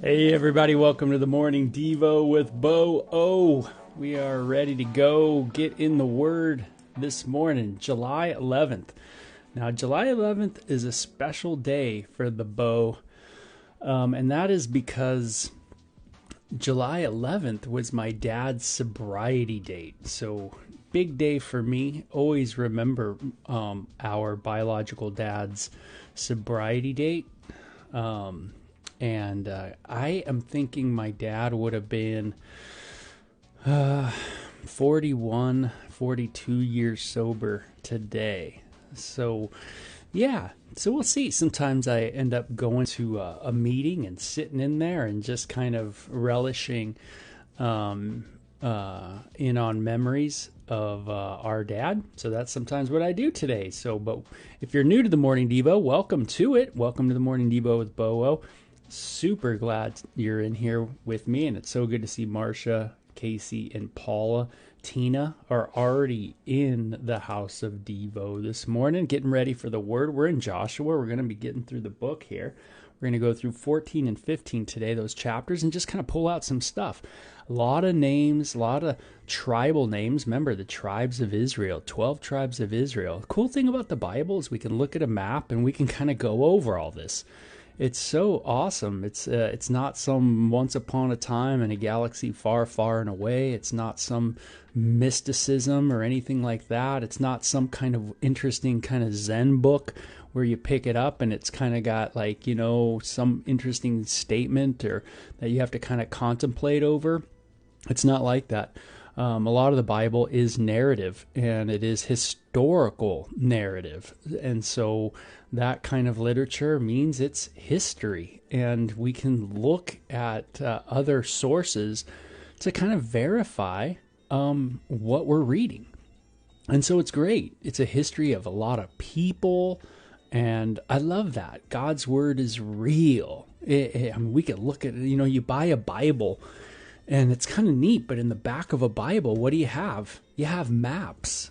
Hey everybody, welcome to the Morning Devo with Bo O. We are ready to go get in the Word this morning, July 11th. Now, July 11th is a special day for the Bo, and that is because July 11th was my dad's sobriety date. So, big day for me. Always remember our biological dad's sobriety date. And I am thinking my dad would have been 41, 42 years sober today. So, yeah. So we'll see. Sometimes I end up going to a meeting and sitting in there and just kind of relishing in on memories of our dad. So that's sometimes what I do today. So, but if you're new to the Morning Devo, welcome to it. Welcome to the Morning Devo with Bo. Super glad you're in here with me, and it's so good to see Marcia, Casey, and Paula. Tina are already in the house of Devo this morning, getting ready for the word. We're in Joshua. We're going to be getting through the book here. We're going to go through 14 and 15 today, those chapters, and just kind of pull out some stuff. A lot of names, a lot of tribal names. Remember, the tribes of Israel, 12 tribes of Israel. The cool thing about the Bible is we can look at a map and we can kind of go over all this. It's so awesome. It's not some once upon a time in a galaxy far, far and away. It's not some mysticism or anything like that. It's not some kind of interesting kind of Zen book where you pick it up and it's kind of got like, you know, some interesting statement or that you have to kind of contemplate over. It's not like that. A lot of the Bible is narrative, and it is historical narrative. And so that kind of literature means it's history, and we can look at other sources to kind of verify what we're reading. And so it's great. It's a history of a lot of people, and I love that. God's word is real. I mean, we could look at, you know, you buy a Bible, and it's kind of neat, but in the back of a Bible, what do you have? You have maps.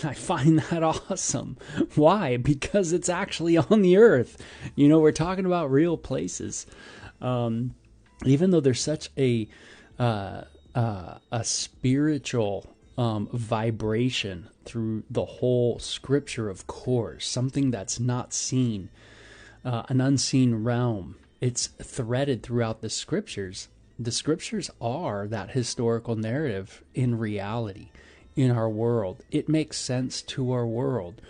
I find that awesome. Why? Because it's actually on the earth. You know, we're talking about real places. Even though there's such a spiritual vibration through the whole scripture, of course, something that's not seen, an unseen realm. It's threaded throughout the scriptures. The scriptures are that historical narrative in reality, in our world. It makes sense to our world.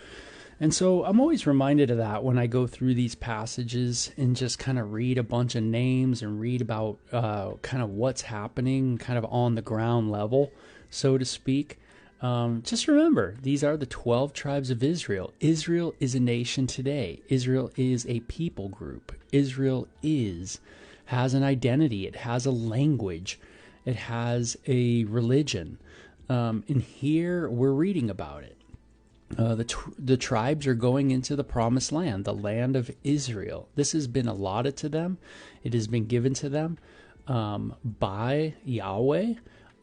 And so I'm always reminded of that when I go through these passages and just kind of read a bunch of names and read about kind of what's happening kind of on the ground level, so to speak. Just remember, these are the 12 tribes of Israel. Israel is a nation today. Israel is a people group. Israel has an identity. It has a language. It has a religion. And here we're reading about it. The tribes are going into the promised land, the land of Israel. This has been allotted to them. It has been given to them by Yahweh.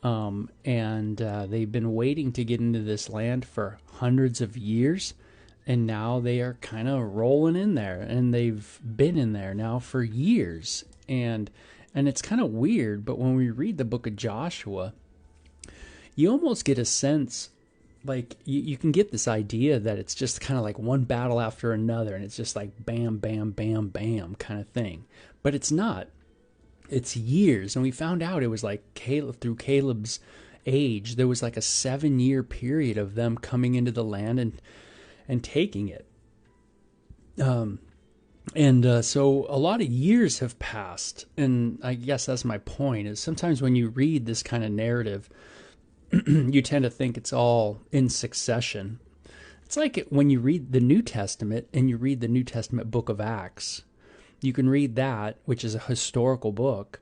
And they've been waiting to get into this land for hundreds of years. And now they are kind of rolling in there. And they've been in there now for years. And it's kind of weird, but when we read the book of Joshua, you almost get a sense, like you can get this idea that it's just kind of like one battle after another, and it's just like bam, bam, bam, bam kind of thing. But it's not. It's years, and we found out it was like through Caleb's age, there was like a 7-year period of them coming into the land and taking it. So a lot of years have passed, and I guess that's my point, is sometimes when you read this kind of narrative, you tend to think it's all in succession. It's like when you read the New Testament and you read the New Testament book of Acts. You can read that, which is a historical book,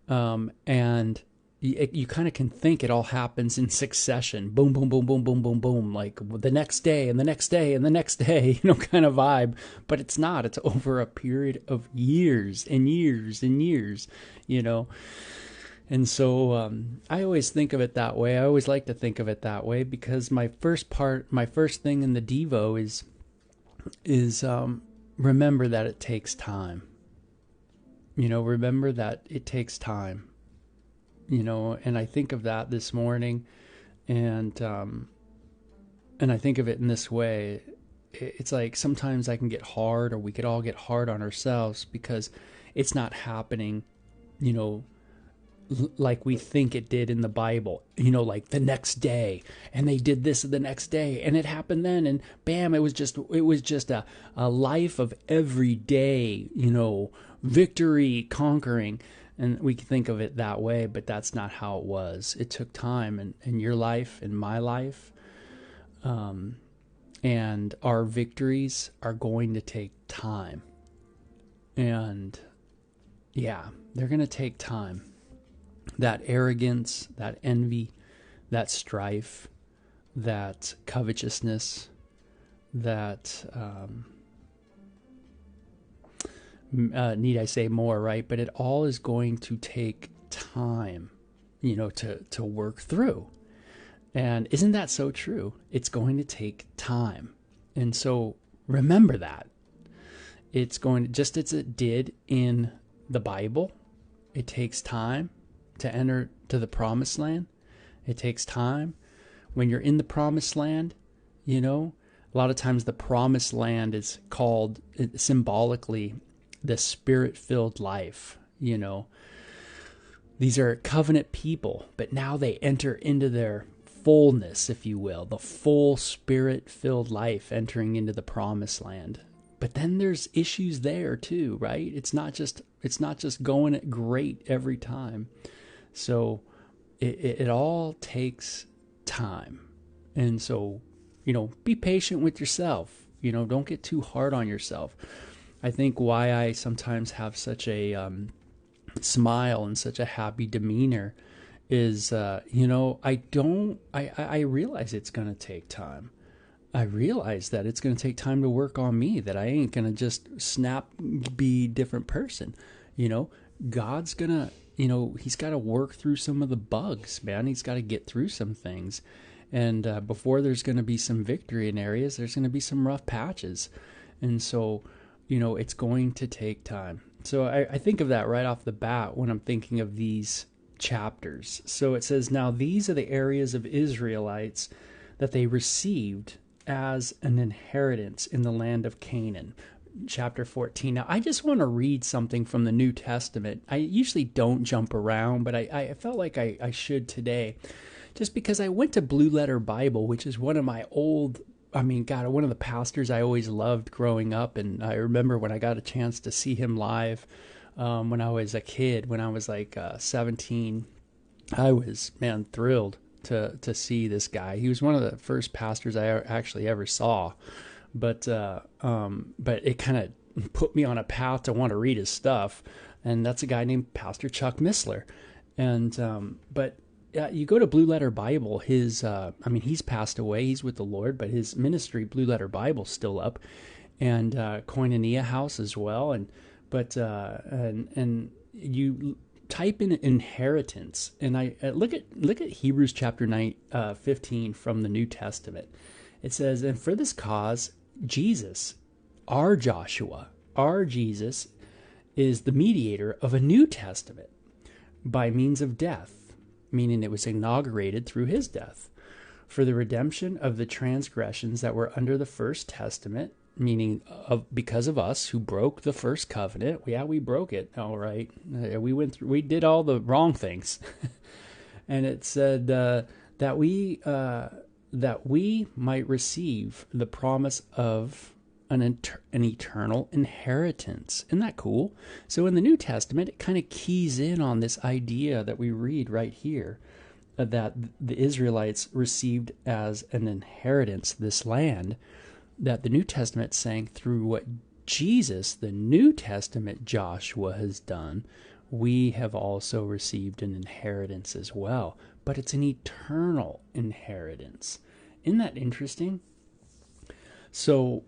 and you kind of can think it all happens in succession. Boom, boom, boom, boom, boom, boom, boom, like the next day and the next day and the next day, you know, kind of vibe. But it's not. It's over a period of years and years and years, you know. And so I always think of it that way. I always like to think of it that way because my first thing in the Devo is remember that it takes time. You know, remember that it takes time. You know, and I think of that this morning, and I think of it in this way. It's like sometimes I can get hard, or we could all get hard on ourselves because it's not happening, you know, like we think it did in the Bible, you know, like the next day, and they did this the next day, and it happened then, and bam, it was just a life of every day, you know, victory, conquering. And we can think of it that way, but that's not how it was. It took time in your life, in my life. And our victories are going to take time. And yeah, they're going to take time. That arrogance, that envy, that strife, that covetousness, that, need I say more, right? But it all is going to take time, you know, to work through. And isn't that so true? It's going to take time. And so remember that. It's going to, just as it did in the Bible, it takes time to enter to the promised land. It takes time. When you're in the promised land, you know, a lot of times the promised land is called symbolically the spirit-filled life, you know. These are covenant people, but now they enter into their fullness, if you will, the full spirit-filled life entering into the promised land. But then there's issues there too, right? It's not just going great every time. So it all takes time. And so, you know, be patient with yourself. You know, don't get too hard on yourself. I think why I sometimes have such a smile and such a happy demeanor is, you know, I realize it's going to take time. I realize that it's going to take time to work on me, that I ain't going to just snap, be a different person. You know, God's going to, you know, he's got to work through some of the bugs, man. He's got to get through some things. And before there's going to be some victory in areas, there's going to be some rough patches. And so, you know, it's going to take time. So I think of that right off the bat when I'm thinking of these chapters. So it says, now these are the areas of Israelites that they received as an inheritance in the land of Canaan. Chapter 14. Now, I just want to read something from the New Testament. I usually don't jump around, but I felt like I should today, just because I went to Blue Letter Bible, which is one of my old, one of the pastors I always loved growing up. And I remember when I got a chance to see him live when I was a kid, when I was like 17, I was, man, thrilled to see this guy. He was one of the first pastors I actually ever saw. But it kind of put me on a path to want to read his stuff. And that's a guy named Pastor Chuck Missler. And you go to Blue Letter Bible, he's passed away, he's with the Lord, but his ministry, Blue Letter Bible, still up, and Koinonia House as well. And you type in inheritance, and I look at Hebrews chapter 15 from the New Testament. It says, and for this cause, Jesus, our Joshua, our Jesus, is the mediator of a new testament by means of death, meaning it was inaugurated through his death, for the redemption of the transgressions that were under the first testament, meaning because of us who broke the first covenant. Yeah, we broke it. All right. We did all the wrong things. And it said that we might receive the promise of an eternal inheritance. Isn't that cool? So in the New Testament, it kind of keys in on this idea that we read right here, that the Israelites received as an inheritance this land, that the New Testament saying through what Jesus, the New Testament Joshua, has done, we have also received an inheritance as well. But it's an eternal inheritance. Isn't that interesting? So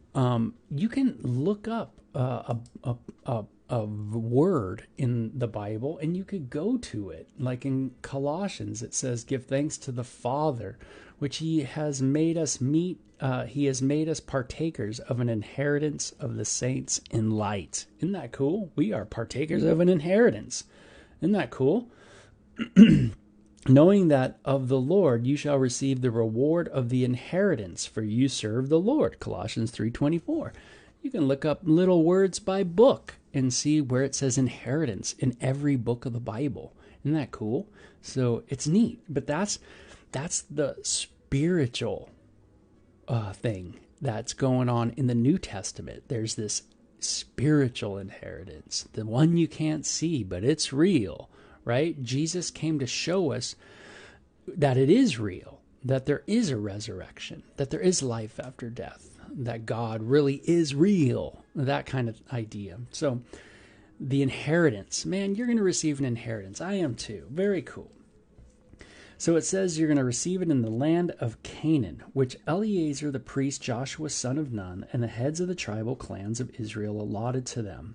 you can look up a word in the Bible, and you could go to it. Like in Colossians, it says, "Give thanks to the Father, which He has made us meet. He has made us partakers of an inheritance of the saints in light." Isn't that cool? We are partakers of an inheritance. Isn't that cool? Knowing that of the Lord you shall receive the reward of the inheritance, for you serve the Lord. Colossians 3:24. You can look up little words by book and see where it says inheritance in every book of the Bible. Isn't that cool? So it's neat, but that's the spiritual thing that's going on in the New Testament. There's this spiritual inheritance, the one you can't see, but it's real, right? Jesus came to show us that it is real, that there is a resurrection, that there is life after death, that God really is real, that kind of idea. So the inheritance, man, you're going to receive an inheritance. I am too. Very cool. So it says you're going to receive it in the land of Canaan, which Eleazar the priest, Joshua son of Nun, and the heads of the tribal clans of Israel allotted to them.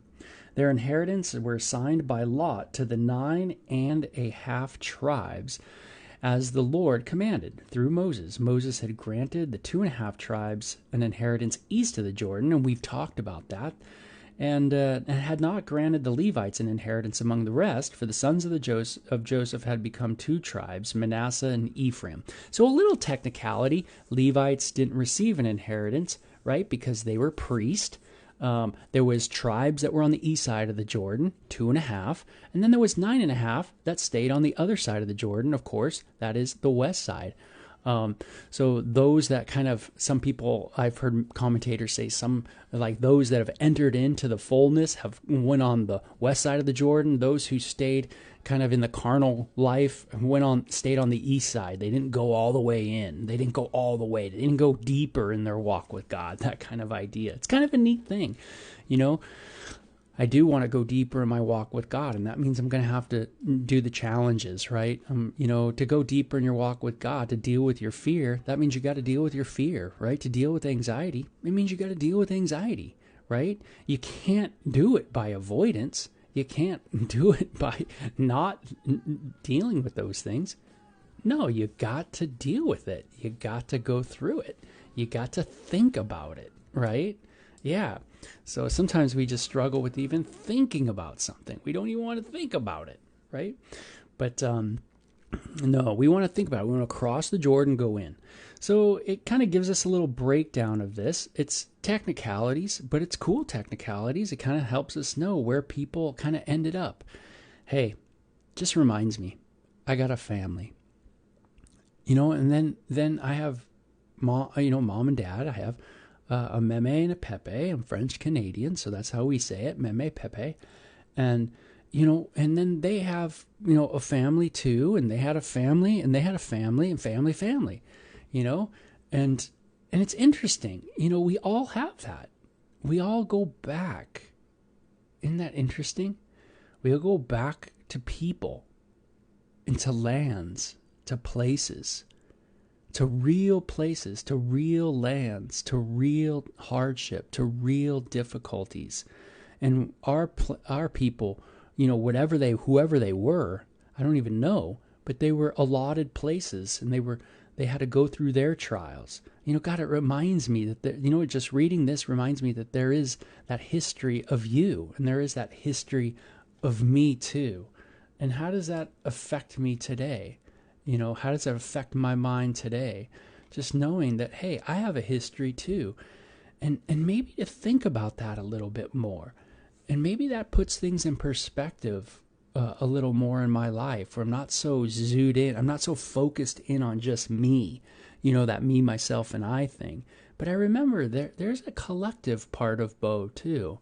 Their inheritance were assigned by lot to the 9.5 tribes, as the Lord commanded through Moses. Moses had granted the 2.5 tribes an inheritance east of the Jordan, and we've talked about that, and had not granted the Levites an inheritance among the rest, for the sons of Joseph had become 2 tribes, Manasseh and Ephraim. So a little technicality, Levites didn't receive an inheritance, right, because they were priests. There was tribes that were on the east side of the Jordan, 2.5, and then there was 9.5 that stayed on the other side of the Jordan, of course, that is the west side. So those that kind of, some people, I've heard commentators say, some like those that have entered into the fullness have went on the west side of the Jordan. Those who stayed kind of in the carnal life stayed on the east side. They didn't go all the way in. They didn't go all the way. They didn't go deeper in their walk with God. That kind of idea. It's kind of a neat thing, you know. I do want to go deeper in my walk with God, and that means I'm going to have to do the challenges, right? You know, to go deeper in your walk with God, to deal with your fear, that means you got to deal with your fear, right? To deal with anxiety, it means you got to deal with anxiety, right? You can't do it by avoidance. You can't do it by not dealing with those things. No, you got to deal with it. You got to go through it. You got to think about it, right? Yeah. So sometimes we just struggle with even thinking about something. We don't even want to think about it, right? But no, we want to think about it. We want to cross the Jordan, go in. So it kind of gives us a little breakdown of this. It's technicalities, but it's cool technicalities. It kind of helps us know where people kind of ended up. Hey, just reminds me, I got a family. You know, and then I have mom and dad. I have a Meme and a Pepe. I'm French Canadian, so that's how we say it, Meme, Pepe. And, you know, and then they have, you know, a family too, and they had a family, and they had a family, and family, you know, and it's interesting. You know, we all have that. We all go back. Isn't that interesting? We all go back to people, and to lands, to places, to real lands, to real hardship, to real difficulties. And our people, you know, whoever they were, I don't even know, but they were allotted places, and they had to go through their trials. You know, God, it reminds me that, you know, just reading this reminds me that there is that history of you, and there is that history of me too. And how does that affect me today? You know, how does that affect my mind today? Just knowing that, hey, I have a history too. And maybe to think about that a little bit more. And maybe that puts things in perspective a little more in my life, where I'm not so zoomed in. I'm not so focused in on just me, you know, that me, myself, and I thing. But I remember there's a collective part of Bo too.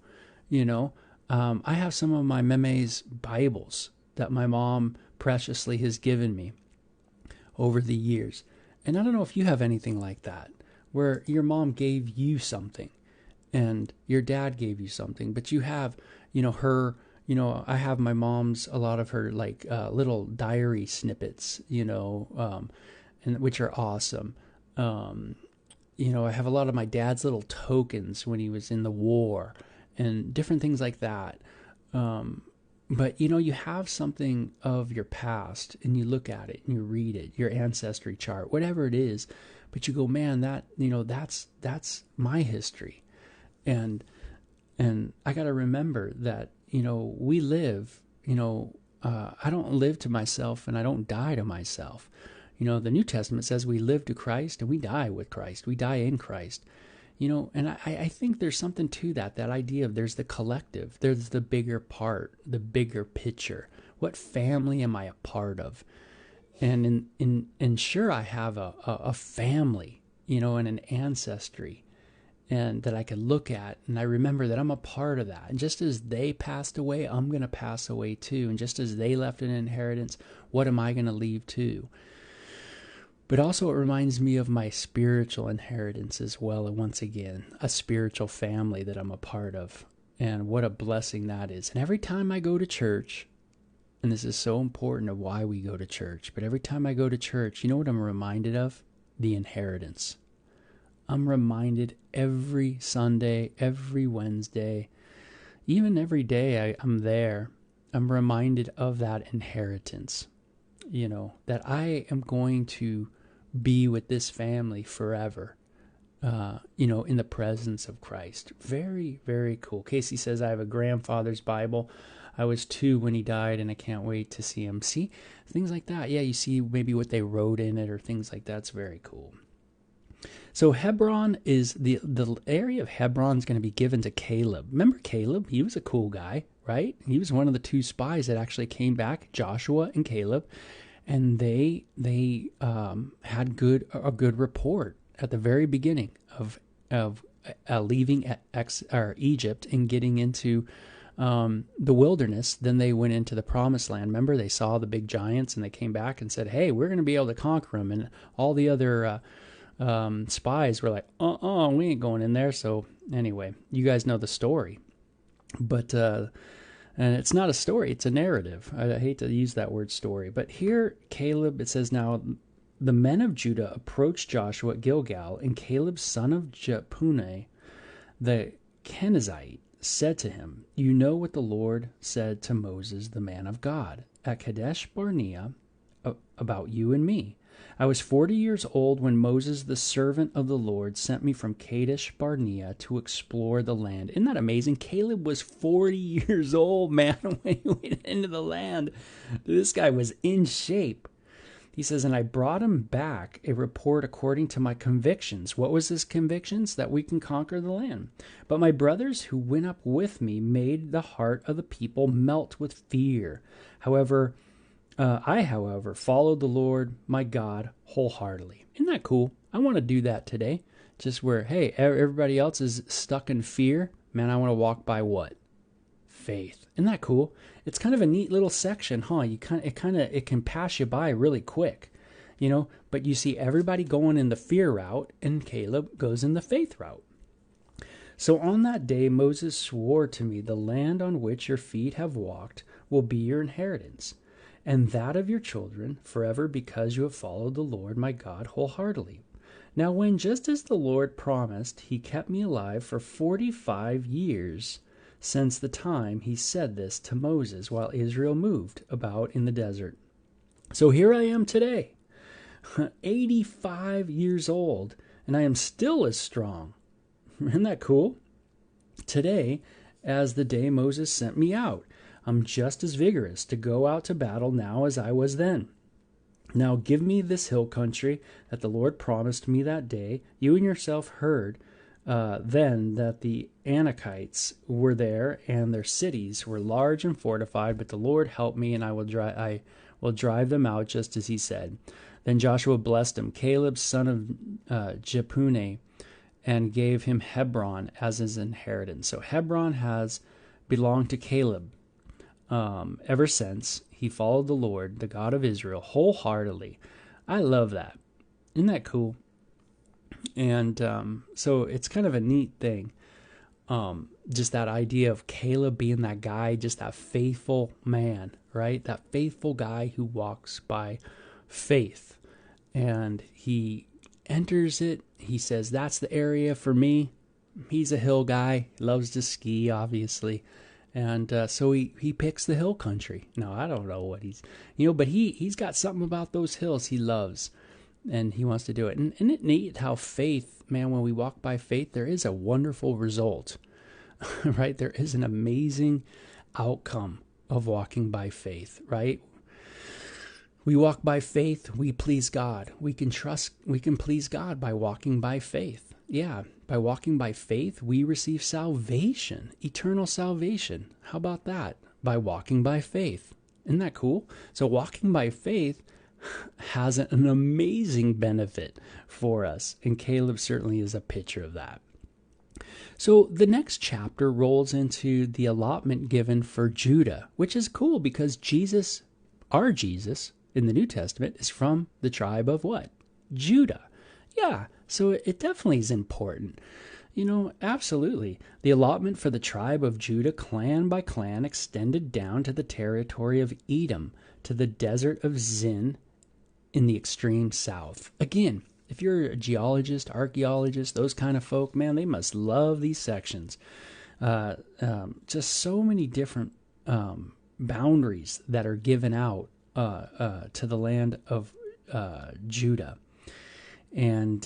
You know, I have some of my Meme's Bibles that my mom preciously has given me over the years. And I don't know if you have anything like that, where your mom gave you something and your dad gave you something, but you have, you know, her, you know, I have my mom's, a lot of her like little diary snippets, you know, and which are awesome. You know, I have a lot of my dad's little tokens when he was in the war and different things like that. But, you know, you have something of your past, and you look at it and you read it, your ancestry chart, whatever it is, but you go, man, that, you know, that's my history. And I got to remember that, you know, we live, you know, I don't live to myself and I don't die to myself. You know, the New Testament says we live to Christ and we die with Christ. We die in Christ. You know, and I think there's something to that idea of there's the collective, there's the bigger part, the bigger picture. What family am I a part of? And sure, I have a family, and an ancestry, and that I could look at, and I remember that I'm a part of that. And just as they passed away, I'm going to pass away too. And just as they left an inheritance, what am I going to leave too? But also it reminds me of my spiritual inheritance as well. And once again, a spiritual family that I'm a part of. And what a blessing that is. And every time I go to church, and this is so important of why we go to church, but every time I go to church, you know what I'm reminded of? The inheritance. I'm reminded every Sunday, every Wednesday, even every day I'm there, I'm reminded of that inheritance, that I am going to be with this family forever, in the presence of Christ. Very, very cool. Casey says, I have a grandfather's Bible. I was 2 when he died, and I can't wait to see him. See, things like that. Yeah, you see maybe what they wrote in it or things like that. It's very cool. So Hebron is the area of Hebron is going to be given to Caleb. Remember Caleb? He was a cool guy, right? He was one of the 2 spies that actually came back, Joshua and Caleb, and they had a good report at the very beginning of leaving Egypt and getting into the wilderness. Then they went into the promised land. Remember, they saw the big giants, and they came back and said, "Hey, we're going to be able to conquer them." And all the other spies were like, we ain't going in there. So anyway, you guys know the story, but and it's not a story, it's a narrative. I hate to use that word story, but here Caleb, it says, now the men of Judah approached Joshua at Gilgal, and Caleb son of Jephunneh the Kenizzite said to him, "You know what the Lord said to Moses the man of God at Kadesh Barnea about you and me. I was 40 years old when Moses, the servant of the Lord, sent me from Kadesh Barnea to explore the land." Isn't that amazing? Caleb was 40 years old, man, when he went into the land. This guy was in shape. He says, "And I brought him back a report according to my convictions." What was his convictions? That we can conquer the land. "But my brothers who went up with me made the heart of the people melt with fear. I, however, followed the Lord my God wholeheartedly." Isn't that cool? I want to do that today. Just where, hey, everybody else is stuck in fear. Man, I want to walk by what? Faith. Isn't that cool? It's kind of a neat little section, huh? It can pass you by really quick, but you see everybody going in the fear route, and Caleb goes in the faith route. "So on that day, Moses swore to me, 'The land on which your feet have walked will be your inheritance, and that of your children forever, because you have followed the Lord my God wholeheartedly.' Now when, just as the Lord promised, he kept me alive for 45 years since the time he said this to Moses while Israel moved about in the desert. So here I am today, 85 years old, and I am still as strong." Isn't that cool? "Today, as the day Moses sent me out, I'm just as vigorous to go out to battle now as I was then. Now give me this hill country that the Lord promised me that day. You and yourself heard then that the Anakites were there, and their cities were large and fortified, but the Lord helped me, and I will drive them out just as he said." Then Joshua blessed him, Caleb son of Jephunneh, and gave him Hebron as his inheritance. So Hebron has belonged to Caleb ever since he followed the Lord, the God of Israel, wholeheartedly. I love that. Isn't that cool? And so it's kind of a neat thing. Just that idea of Caleb being that guy, just that faithful man, right? That faithful guy who walks by faith. And he enters it. He says, that's the area for me. He's a hill guy. He loves to ski, obviously. And so he picks the hill country. Now, I don't know what he's, but he's got something about those hills he loves. And he wants to do it. And isn't it neat how faith, man, when we walk by faith, there is a wonderful result, right? There is an amazing outcome of walking by faith, right? We walk by faith, we please God. We can please God by walking by faith. Yeah, by walking by faith, we receive salvation, eternal salvation. How about that? By walking by faith. Isn't that cool? So walking by faith has an amazing benefit for us, and Caleb certainly is a picture of that. So the next chapter rolls into the allotment given for Judah, which is cool because Jesus, our Jesus in the New Testament, is from the tribe of what? Judah. Yeah, so it definitely is important. Absolutely. The allotment for the tribe of Judah, clan by clan, extended down to the territory of Edom, to the desert of Zin in the extreme south. Again, if you're a geologist, archaeologist, those kind of folk, man, they must love these sections. Just so many different boundaries that are given out to the land of Judah. And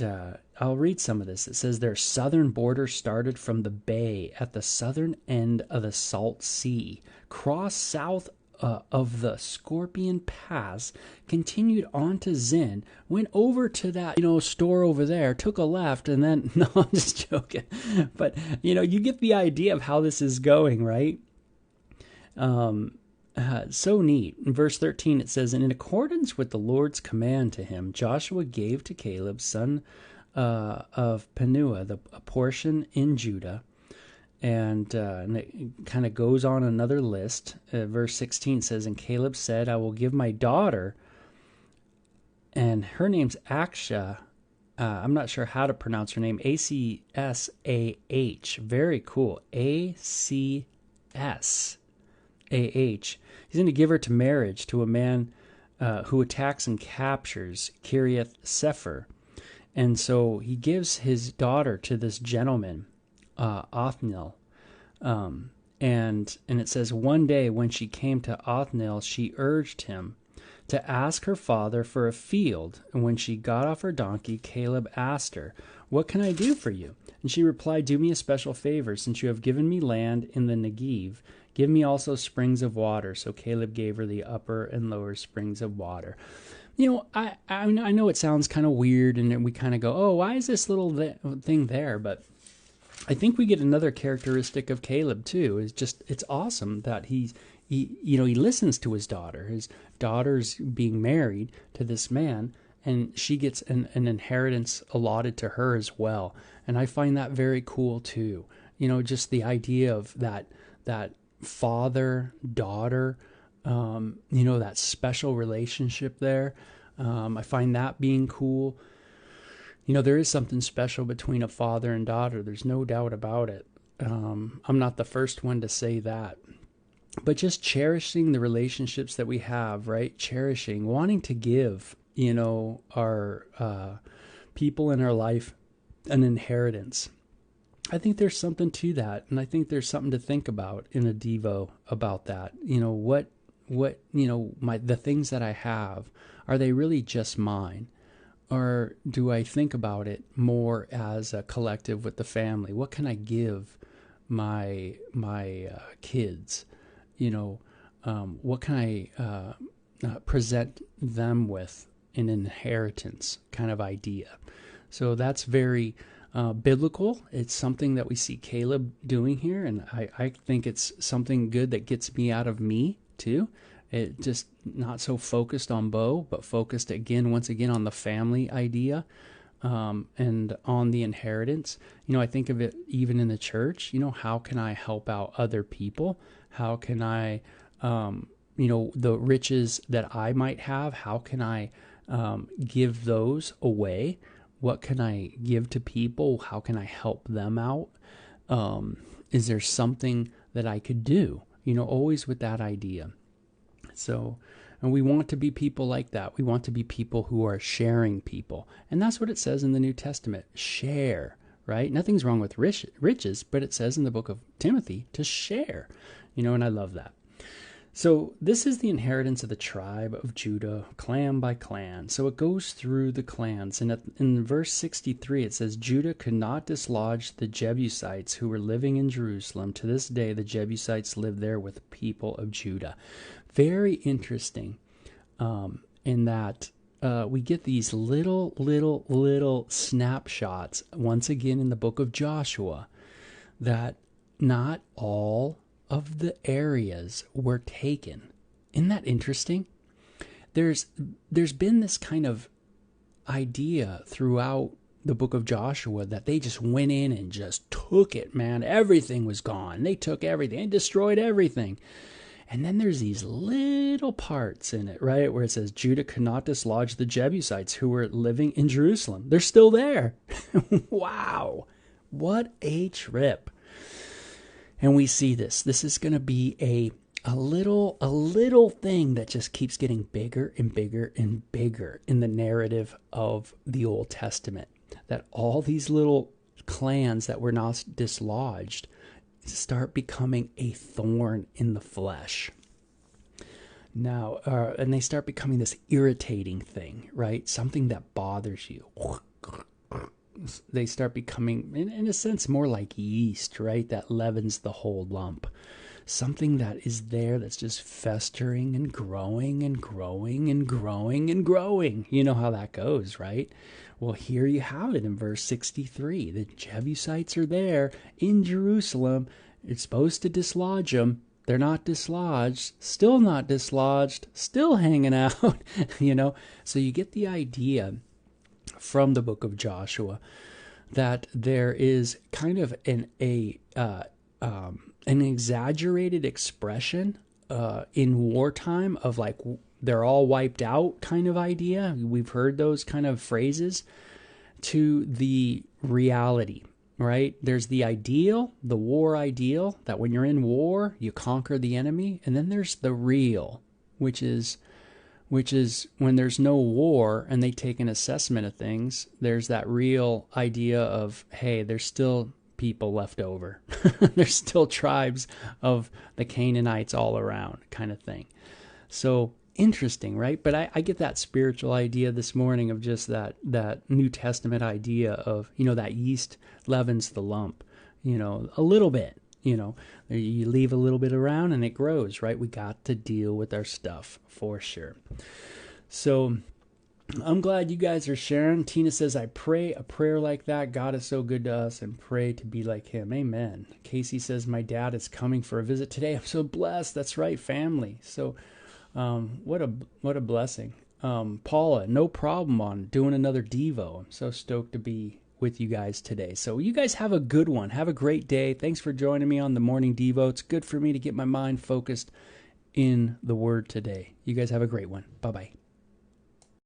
I'll read some of this. It says their southern border started from the bay at the southern end of the Salt Sea, crossed south of the Scorpion Pass, continued on to Zin, went over to that store over there, took a left, and then no, I'm just joking. But you get the idea of how this is going, right? So neat. In verse 13 it says, and in accordance with the Lord's command to him, Joshua gave to Caleb, son of Penuel, a portion in Judah. And it kind of goes on another list. Verse 16 says, and Caleb said, I will give my daughter, and her name's Akshah. I'm not sure how to pronounce her name. Acshah. Very cool. Acshah. He's going to give her to marriage to a man who attacks and captures Kiriath Sefer. And so he gives his daughter to this gentleman, Othniel. And it says, one day when she came to Othniel, she urged him to ask her father for a field. And when she got off her donkey, Caleb asked her, what can I do for you? And she replied, do me a special favor. Since you have given me land in the Negev, give me also springs of water. So Caleb gave her the upper and lower springs of water. I know it sounds kind of weird, and we kind of go, oh, why is this little thing there? But I think we get another characteristic of Caleb too. It's awesome that he listens to his daughter. His daughter's being married to this man, and she gets an inheritance allotted to her as well. And I find that very cool too. Just the idea of that father-daughter, that special relationship there. I find that being cool. There is something special between a father and daughter. There's no doubt about it. I'm not the first one to say that. But just cherishing the relationships that we have, right? Cherishing, wanting to give, our people in our life an inheritance. I think there's something to that, and I think there's something to think about in a Devo about that. What the things that I have, are they really just mine? Or do I think about it more as a collective with the family? What can I give my kids? What can I present them with an inheritance kind of idea? So that's very biblical. It's something that we see Caleb doing here, and I think it's something good that gets me out of me too. It just not so focused on Bo, but focused once again on the family idea, and on the inheritance. I think of it even in the church. How can I help out other people? How can I, the riches that I might have, how can I give those away? What can I give to people? How can I help them out? Is there something that I could do? Always with that idea. So, and we want to be people like that. We want to be people who are sharing people. And that's what it says in the New Testament. Share, right? Nothing's wrong with riches, but it says in the book of Timothy to share. And I love that. So this is the inheritance of the tribe of Judah, clan by clan. So it goes through the clans. And in verse 63, it says, Judah could not dislodge the Jebusites who were living in Jerusalem. To this day, the Jebusites live there with the people of Judah. Very interesting in that we get these little snapshots, once again in the book of Joshua, that not all of the areas were taken. Isn't that interesting? There's been this kind of idea throughout the book of Joshua that they just went in and just took it, man. Everything was gone. They took everything and destroyed everything. And then there's these little parts in it, right, where it says Judah could not dislodge the Jebusites who were living in Jerusalem. They're still there. Wow. What a trip. And we see this. This is going to be a little thing that just keeps getting bigger and bigger and bigger in the narrative of the Old Testament. That all these little clans that were not dislodged start becoming a thorn in the flesh. Now, and they start becoming this irritating thing, right? Something that bothers you. They start becoming, in a sense, more like yeast, right? That leavens the whole lump. Something that is there that's just festering and growing and growing and growing and growing. You know how that goes, right? Well, here you have it in verse 63. The Jebusites are there in Jerusalem. It's supposed to dislodge them. They're not dislodged, still not dislodged, still hanging out, you know. So you get the idea from the book of Joshua that there is kind of an exaggerated expression in wartime of like they're all wiped out kind of idea. We've heard those kind of phrases to the reality, right? There's the ideal, the war ideal, that when you're in war, you conquer the enemy. And then there's the real, which is when there's no war and they take an assessment of things, there's that real idea of, hey, there's still people left over. There's still tribes of the Canaanites all around kind of thing. So interesting, right? But I get that spiritual idea this morning of just that New Testament idea of, that yeast leavens the lump, a little bit, you leave a little bit around and it grows, right? We got to deal with our stuff for sure. So I'm glad you guys are sharing. Tina says, I pray a prayer like that. God is so good to us and pray to be like him. Amen. Casey says, my dad is coming for a visit today. I'm so blessed. That's right, family. So what a blessing. Paula, no problem on doing another Devo. I'm so stoked to be with you guys today. So you guys have a good one. Have a great day. Thanks for joining me on the morning Devo. It's good for me to get my mind focused in the Word today. You guys have a great one. Bye-bye.